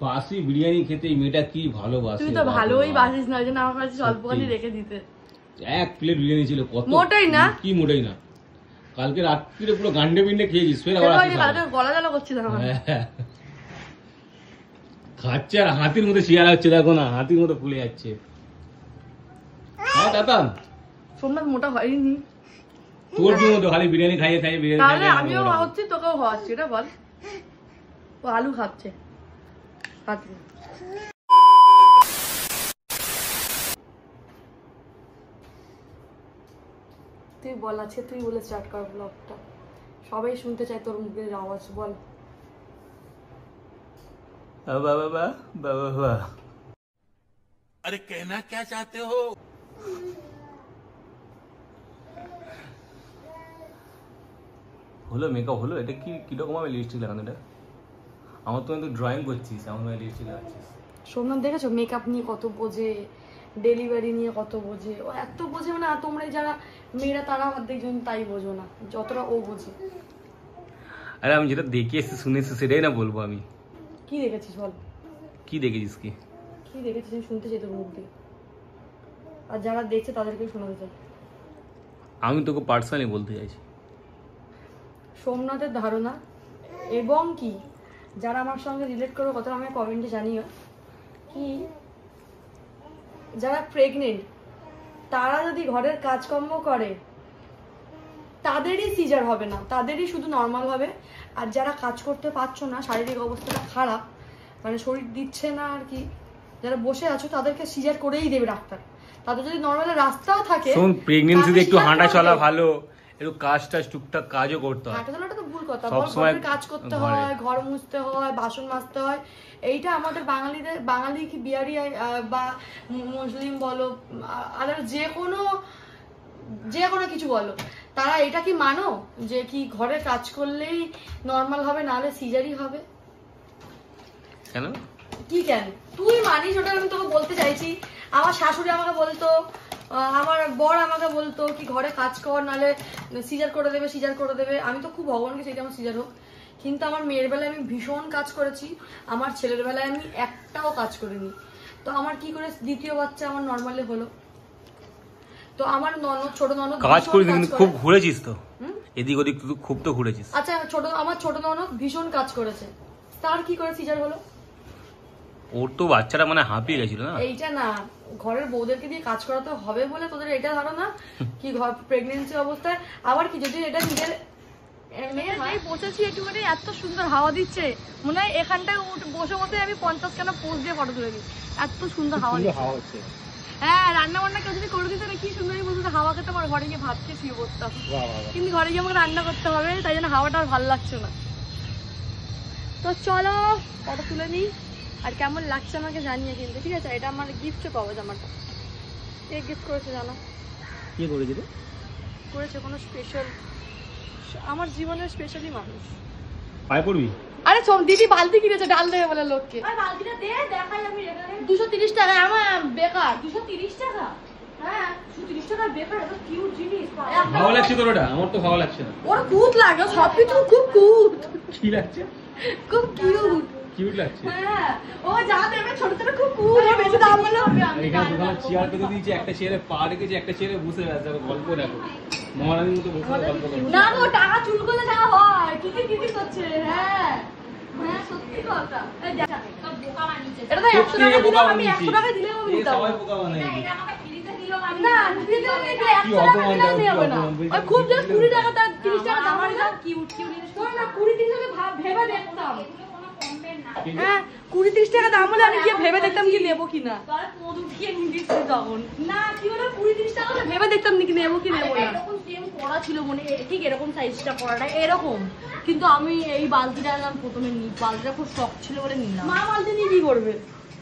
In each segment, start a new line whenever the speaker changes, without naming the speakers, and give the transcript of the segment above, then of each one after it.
বাসি বিরিয়ানি খেতে এই মেয়েটা কি ভালোবাসে।
তুই তো ভালোই বাসিস না, ওই জন্য আমার কাছে অল্পখানি রেখে দিতে।
এক প্লেট বিরিয়ানি ছিল, কত
মোটেই না,
কি মোটেই না। কালকে রাত্রিরে পুরো গান্ডে বিন্ডে খেয়েছিস, ফের আবার
গলা জ্বালা করছিল আমার।
খাচ্ছে আর হাতির মধ্যে শিয়ারা হচ্ছে, দেখো না হাতির মতো ফুলে যাচ্ছে। হ্যাঁ তাতান
সোমনাথ মোটা হয়নি
তোর কি মতো খালি বিরিয়ানি খাইয়ে খাইয়ে বিরিয়ানি।
তাহলে আমিও খাওয়াচ্ছি, তোকেও খাওয়াচ্ছি, এটা বল। ও আলু খাচ্ছে। তুই বল, আছে তুই বলে স্টার্ট কর ব্লগটা, সবাই শুনতে চায় তোর মুখের আওয়াজ। বল।
বাবা বাবা বাবা বাবা,
अरे कहना क्या चाहते हो?
হলো মেকআপ হলো? এটা কি কিরকম আমি লিপস্টিক লাগানো? এটা আমার তো তুই ড্রয়িং করছিস, এমন ভাবে লিপস্টিক লাগাচ্ছিস।
সোমনাথ দেখেছো মেকআপ নিয়ে কত বোঝে, ডেলিভারি নিয়ে কত বোঝে। ও এত বোঝে না, তোমরা যারা মেয়েরা তারা দেখজন তাই বোঝো না যতটা ও বোঝে।
আরে আমি যেটা দেখে এসেছি শুনে এসেছি সেটাই না বলবো। আমি
কি দেখেছিস বল?
কি দেখেছিস?
কি দেখেছিস আমি শুনতে চাই তোর মুখ দিয়ে, আর যারা দেখছে তাদেরকে শোনাতে চাই।
আমি তোকে পার্সোনালি বলতে চাইছি
সোমনাথের ধারণা, এবং কি যারা আমার সঙ্গে রিলেট করো কথা আমাকে কমেন্টে জানিও, কি যারা প্রেগনেন্ট তারা যদি ঘরের কাজকর্ম করে তাদেরই সিজার হবে না, তাদেরই শুধু নর্মাল হবে। আর যারা কাজ করতে পারছো না, শারীরিক অবস্থাটা খারাপ, মানে শরীর দিচ্ছে না আর কি, যারা বসে আছো তাদেরকে সিজার করেই দেবে ডাক্তার। তাদের যদি নর্মাল রাস্তাও থাকে,
শোন প্রেগন্যান্সিতে একটু হাঁটা চলা ভালো, একটু কাজটা টুকটাক কাজও করতে হয়।
হাঁটা চলাটা তো ভুল কথা,
সবসময়
কাজ করতে হয়, ঘর মুছতে হয়, বাসন মাজতে হয়। এইটা আমাদের বাঙালিদের, বাঙালি কি বিহারি বা মুসলিম বলো, আদার যে কোনো কিছু বলো, তারা এটা কি মানো যে কি ঘরে কাজ করলেই নর্মাল হবে, নাহলে সিজারই হবে?
কেন
কি কেন তুই মানিস? ওটা আমি তোকে বলতে চাইছি। আমার শাশুড়ি আমাকে বলতো, আমার বর আমাকে বলতো কি ঘরে কাজ কর, নাহলে সিজার করে দেবে, সিজার করে দেবে। আমি তো খুব ভগবানকে চাইছি আমার সিজার হোক, কিন্তু আমার মেয়ের বেলায় আমি ভীষণ কাজ করেছি, আমার ছেলের বেলায় আমি একটাও কাজ করিনি। তো আমার কি করে দ্বিতীয় বাচ্চা আমার নর্মালি হলো? তো আমার ননদ, ছোট ননদ
কাজ করে, খুব ঘুরেছিস তো এদিক ওদিক, খুব তো ঘুরেছিস।
আচ্ছা আমার ছোট ননদ ভীষণ কাজ করেছে, তার কি করে সিজার হলো?
ওর তো বাচ্চাটা মানে হাঁপিয়ে গেছিল না।
এইটা না, ঘরের বউদেরকে দিয়ে কাজ করাতে হবে বলে তোদের এটা ধারণা কি ঘর প্রেগনেন্সি অবস্থায়। আবার কি যদি এটা নিজের মেয়ে হয়, বসেছি একটুখানি, এত সুন্দর হাওয়া দিচ্ছে, মনে হয় এখানটায় বসে বসে আমি 50খানা পোজ দিয়ে ফটো তুলে দিই, এত সুন্দর হাওয়া হচ্ছে। হ্যাঁ, রান্না বান্না কেউ যদি করে দিতে না, কি সুন্দর বসে হাওয়া খেতে, আমার ঘরে গিয়ে ভাত খেয়ে শুয়ে পড়তাম। কিন্তু ঘরে গিয়ে আমাকে রান্না করতে হবে, তাই জন্য হাওয়াটা আর ভালো লাগছে না। তো চলো ফটো তুলে নিই, আর কেমন লাগছে আমাকে জানিয়ে কিন্তু, ঠিক আছে? এটা আমার গিফটে পাবো জামাটা। কে গিফট করেছে জানো?
কি করেছে?
করেছে কোনো স্পেশাল, আমার জীবনের স্পেশালি মানুষ।
পায়ে পড়বি?
আরে দিদি বালতি কিনেছে ডাল দেবে বলে লোককে। বালতিটা দে, দেখাই আমি। 230 টাকা আমার বেকার। 230 টাকা? হ্যাঁ 230 টাকা বেকার, এত কিউট জিনিস।
ভালো লাগছে তোর? ওটা আমার তো ভালো লাগছে না।
ওর কিউট লাগে, সবকিছু খুব কিউট।
কি লাগছে?
খুব কিউট।
কিউট লাগছে।
হ্যাঁ, ও যা দেবে ছোট ছোট খুব কিউট, বেশি দাম বলে হবে।
এখানে দোকানে চেয়ার পেতে দিয়েছি, একটা চেয়ারে পা রেখেছি, একটা চেয়ারে বসে আছে, গল্প দেখো, মহারানীর মতো বসে গল্প করো।
না গো, টাকা চুল করলে যা হয়, কি করছে? হ্যাঁ হ্যাঁ, সত্যি কথা। এই দেখ, সব বোকা বানিয়েছে। এটা তো 100 টাকা দিলাম আমি, 100 টাকা দিলেও আমি দিতাম।
সবাই বোকা বানায়।
এটা আমাকে ফ্রিতে দিলো আমি। না, ফ্রিতে দিলে 100 টাকা দিলেও নেব না। ওই খুব জাস্ট 20 টাকা, তার 30 টাকা দাম হয় না। কিউট তোর না 20-30 টাকা ভেবে দেখতাম। হ্যাঁ 20-30 টাকা দাম হলে আমি গিয়ে ভেবে দেখতাম কি নেবো কিনা। তাহলে মধু দিয়ে নিদিস তখন না, কি হলো 20-30 টাকা হলে ভেবে দেখতাম কি নেবো কি নেবো না। এরকম সেম পড়া ছিল মনে, ঠিক এরকম সাইজটা পড়াটা এরকম, কিন্তু আমি এই বালতিটা আনলাম প্রথমে নি, বালতিটা খুব শখ ছিল বলে নিলাম। মা বালতি নিয়ে কি করবে?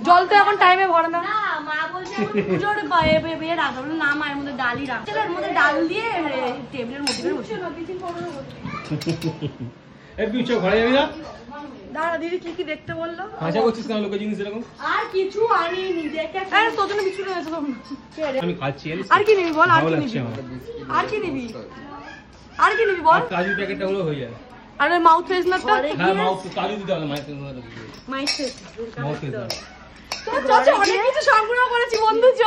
জল তো এখন টাইমে ভরে না। না মা বলছে পুজোর বেয়ে রাখা বলে না, মায়ের মধ্যে ডালই রাখ, এর মধ্যে ডাল দিয়ে টেবিলের মধ্যে বসে
এই পিছু ঘরে যাবি না?
দাঁড়া, দিদি কি কি দেখতে বললো?
হাসা করছিস কেন লোকের জিনিস এরকম?
আর কিছু আনিনি, দেখে আরে তোর জন্য কিছু নিয়ে এসো।
আমি খাচ্ছি।
আর কি নিবি বল? আর কি নিবি? আর কি নিবি? আর কি নিবি বল?
কাজু প্যাকেটটা হলো হয়ে যায়।
আর ওই মাউথ ফ্রেশনারটা
হ্যাঁ মাউথ কালি দিতে হবে মাইক
মাউথ
মাউথ
চাচা অনেক কিছু সংগ্রহ করেছি বন্ধু চ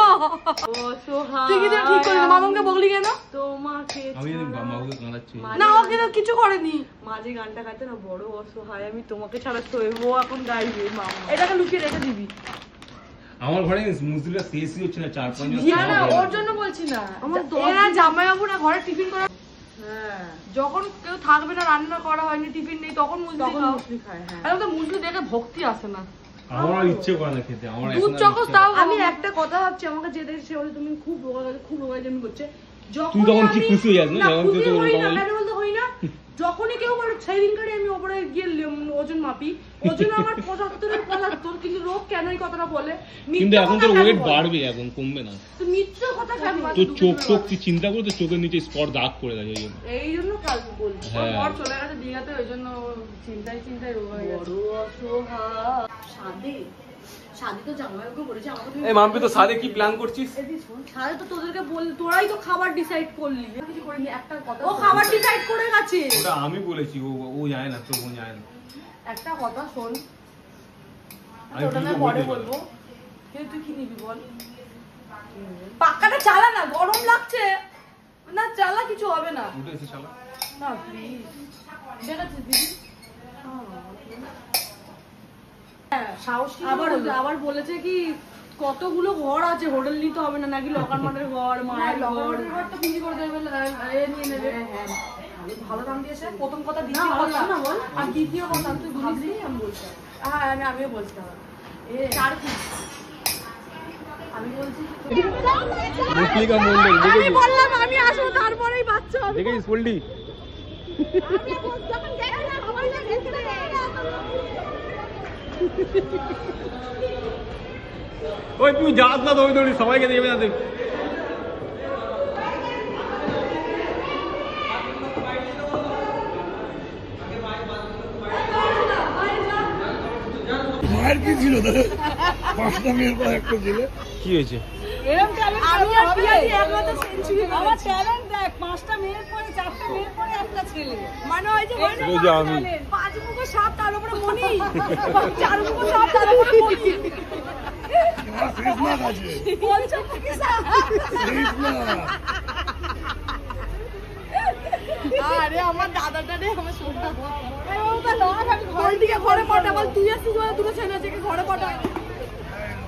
তুই কি ঠিক করিস মামাকে বগলি কেন তোমাকে
আমি মামাকে কাঁদাচ্ছি
না ও কিন্তু কিছু করেনি
মাঝে গানটা গাইতে না বড় অসহায় আমি তোমাকে ছাড়া শোবো এখন গাইবে মামা
এটাকে লুকিয়ে রেখে দিবি
আমার ঘরে মুসলিমরা শেষই হচ্ছে না 4-5 জন
না না ওর জন্য বলছি না এরা জামাইবাবু না ঘরে টিফিন করা
হ্যাঁ
যখন কেউ থাকবে না রান্না করা হয়নি টিফিন নেই তখন মুসলি
খায় হ্যাঁ
আর তো মুসলি দেখে ভক্তি আসে না
আমার ইচ্ছে করে না খেতে আমার
দুধ চকস তাও
আমি একটা কথা ভাবছি আমাকে যে দেখছে বলে তুমি খুব রোগাজামি করছে
তুই তখন কি খুশি হয়ে যাস না যখন তুই
হই না যখনই কেউ বলে সেই দিনকারে আমি ওপরে গিয়ে ওজন মাপি ওজন আমার 75 কিন্তু রোগ কেন এই কথাটা বলে
কিন্তু এখন তোর ওয়েট বাড়বে এখন কমবে না
তো মিথ্যে কথা কেন
তোর চোখ তুই চিন্তা করে তোর চোখের নিচে স্পট দাগ পড়ে গেছে
এই জন্য কাল বলছি
হ্যাঁ
ঘর চলে গেছে দীঘাতে ওই জন্য চিন্তায় রোগ হয়ে গেছে
বড় অসহায় শাদি তো জামাইবাবুকে বলেছে আমাকে তুমি
এই মাম্পি তো সাদে কি প্ল্যান করছিস
শাদি তো তোদেরকে বল তোরাই তো খাবার ডিসাইড করলি কিছু করিনি একটা কথা ও খাবার ডিসাইড করে গেছে
ওটা আমি বলেছি ও যায় না তো ও যায় না
একটা কথা শোন
আমি
ওটা না
কিন্তু
পরে
বলতে
বলবো কিন্তু তুই কি নিবি বল
পাক্কাটা চালা না গরম লাগছে না চালা কিছু হবে না
উঠে এসে শালা
না প্লিজ
দেখাচ্ছিস দিদি
সাহস আবার বলেছে কি কতগুলো ঘর আছে হোটেল নিতে হবে না নাকি লকার মাঠের ঘর মায়ের ঘর
ঘরটা বিক্রি করে দেবে এ নিয়ে নেবে
হ্যাঁ
ভালো দাম দিয়েছে প্রথম কথা
না
দ্বিতীয় কথা
না বল
আর দ্বিতীয় কথা তুই ভাবলি
আমি বলছি
হ্যাঁ আমিও বলছিলাম
এ
চার কি
আমি বলছি
মুসলিকা মন্ডল
আমি বললাম আমি আসবো তারপরেই বাচ্চা হবে
দেখেছিস পল্লি
যখন দেখে না সবাই না দেখে
ওই তুই যাস না দৌড়ি সবাইকে দেবে না
মায়ের কি ছিল তাহলে 5টা মেয়ের পর একটা ছিল
কি হয়েছে
এরকম ট্যালেন্ট আমি আর পিয়াদি একমাত্র সেঞ্চুরি আমার ট্যালেন্ট দেখ 5টা মেয়ের পরে 4টা মেয়ের পরে একটা ছেলে
মানে ওই যে
ওই যে আমি
পাঁচ মুখো সাপ তার উপরে মনি চার মুখো সাপ তার উপরে মনি
আমার ফেস মার্ক আছে
পঞ্চমুখী সাপ
ফেস মার্ক
আরে আমার দাদাটা রে আমার সোনা আমি দিকে ঘরে পাঠাবো তুই আসছিস বলে দুটো ছেলে আছে ঘরে পাঠা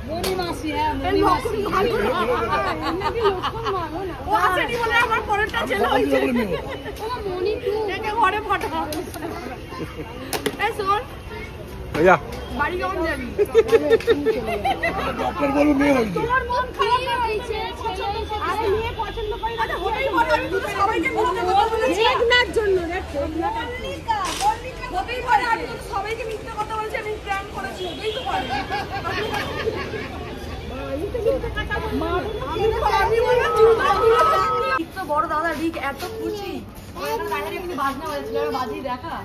মনি মাসি হ্যাঁ
এই লক্ষণ ভালো না
এমনি লক্ষণ ভালো না
ও আসেনি বলে আমার পরেরটা ছেলে হয়েছে
মনি টু
একে ঘরে পাঠা এই শোন
ভাইয়া
বাড়ি কেমন যাবি
ডক্টর বলবো মেয়ে হয়েছে
তোমার মন খারাপ হয়েছে আরে মেয়ে পছন্দ করি না হতেই পারে আমি তো সবাইকে মিথ্যে কথা বলেছি একনার জন্য দেখো হতেই পারে আমি তো সবাইকে মিথ্যে কথা বলেছি আমি প্ল্যান করেছি হতেই তো পারে আমি বললাম বড় দাদা রিক এত খুশি বাইরে কিন্তু বাজনা বাজছিল বাজি দেখা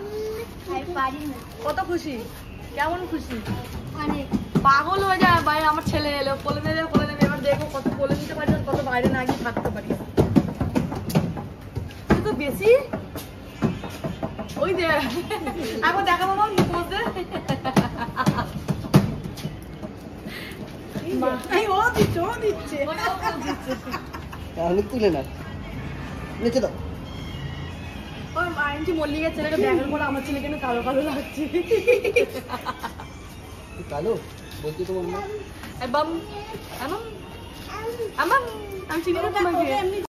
কত খুশি কেমন খুশি পাগল হয়ে যায় বাইরে আমার ছেলে এলো কোলে নেবে এবার দেখো কত কোলে নিতে পারি আর কত বাইরে না গিয়ে থাকতে পারি তো বেশি ওই যে এখন দেখাবো মা মুখোশ দে ও দিচ্ছে
তাহলে তুলে না নিচে দাও
ওই মাইনটি মল্লিকের ছেলেকে দেখার পর আমার ছেলেকে না কালো কালো লাগছে
কালো বলতে তোমার
আমি চিনি না তোমাকে